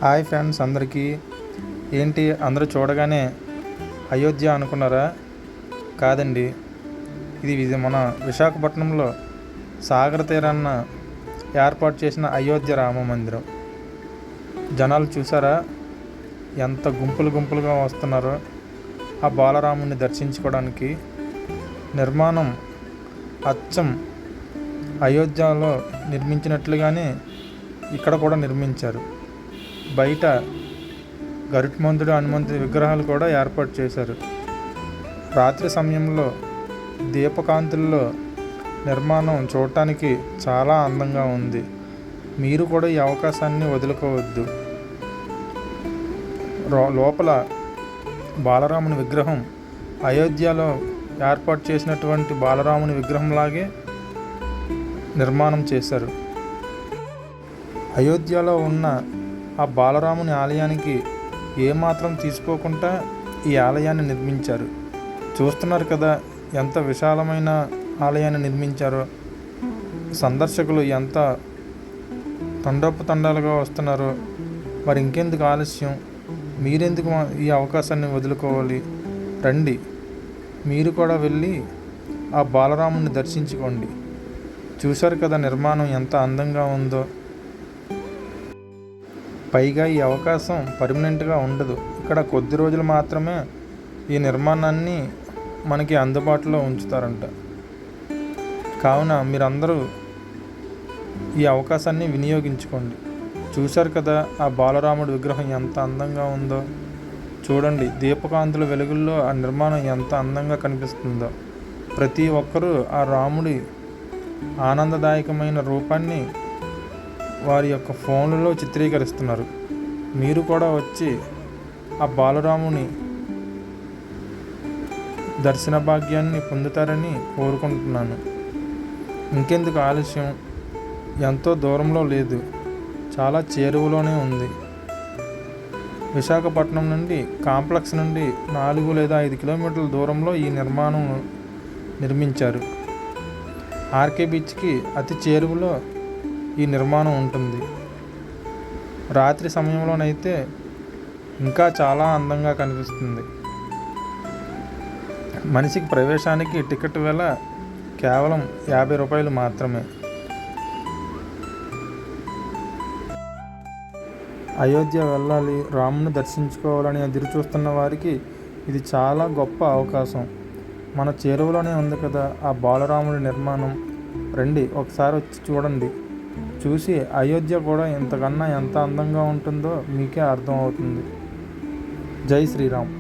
Hi friends అందరికీ. ఏంటి అందరూ చూడగానే అయోధ్య అనుకున్నారా? కాదండి, ఇది మన విశాఖపట్నంలో సాగర తీరాన ఏర్పాటు చేసిన అయోధ్య రామ మందిరం. జనాలు చూసారా ఎంత గుంపులుగా వస్తున్నారో ఆ బాలరాముని దర్శించుకోవడానికి. నిర్మాణం అచ్చం అయోధ్యలో నిర్మించినట్లుగానే ఇక్కడ కూడా నిర్మించారు. బయట గరుత్మంతుడు, హనుమంతుడి విగ్రహాలు కూడా ఏర్పాటు చేశారు. రాత్రి సమయంలో దీపకాంతుల్లో నిర్మాణం చూడటానికి చాలా అందంగా ఉంది. మీరు కూడా ఈ అవకాశాన్ని వదులుకోవద్దు. లోపల బాలరాముని విగ్రహం అయోధ్యలో ఏర్పాటు చేసినటువంటి బాలరాముని విగ్రహంలాగే నిర్మాణం చేశారు. అయోధ్యలో ఉన్న ఆ బాలరాముని ఆలయానికి ఏమాత్రం తీసుకోకుండా ఈ ఆలయాన్ని నిర్మించారు. చూస్తున్నారు కదా ఎంత విశాలమైన ఆలయాన్ని నిర్మించారో. సందర్శకులు ఎంత తండోపతండాలుగా వస్తున్నారో. మరి ఇంకెందుకు ఆలస్యం? మీరెందుకు ఈ అవకాశాన్ని వదులుకోవాలి? రండి, మీరు కూడా వెళ్ళి ఆ బాలరాముని దర్శించుకోండి. చూశారు కదా నిర్మాణం ఎంత అందంగా ఉందో. పైగా ఈ అవకాశం పర్మనెంట్గా ఉండదు. ఇక్కడ కొద్ది రోజులు మాత్రమే ఈ నిర్మాణాన్ని మనకి అందుబాటులో ఉంచుతారంట. కావున మీరందరూ ఈ అవకాశాన్ని వినియోగించుకోండి. చూశారు కదా ఆ బాలరాముడి విగ్రహం ఎంత అందంగా ఉందో. చూడండి, దీపకాంతుల వెలుగుల్లో ఆ నిర్మాణం ఎంత అందంగా కనిపిస్తుందో. ప్రతి ఒక్కరూ ఆ రాముడి ఆనందదాయకమైన రూపాన్ని వారి యొక్క ఫోన్లలో చిత్రీకరిస్తున్నారు. మీరు కూడా వచ్చి ఆ బాలరాముని దర్శన భాగ్యాన్ని పొందుతారని కోరుకుంటున్నాను. ఇంకెందుకు ఆలస్యం? ఎంతో దూరంలో లేదు, చాలా చేరువలోనే ఉంది. విశాఖపట్నం నుండి కాంప్లెక్స్ నుండి 4 లేదా 5 కిలోమీటర్ల దూరంలో ఈ నిర్మాణం నిర్మించారు. ఆర్కే బీచ్కి అతి చేరువలో ఈ నిర్మాణం ఉంటుంది. రాత్రి సమయంలోనైతే ఇంకా చాలా అందంగా కనిపిస్తుంది. మనిషికి ప్రవేశానికి టికెట్ వెల కేవలం 50 రూపాయలు మాత్రమే. అయోధ్య వెళ్ళాలి, రాముని దర్శించుకోవాలని ఎదురు చూస్తున్న వారికి ఇది చాలా గొప్ప అవకాశం. మన చేరువలోనే ఉంది కదా ఆ బాలరాముడి నిర్మాణం. రండి, ఒకసారి వచ్చి చూడండి. చూసి అయోధ్య కూడా ఇంతకన్నా ఎంత అందంగా ఉంటుందో మీకే అర్థం అవుతుంది. జై శ్రీరామ్.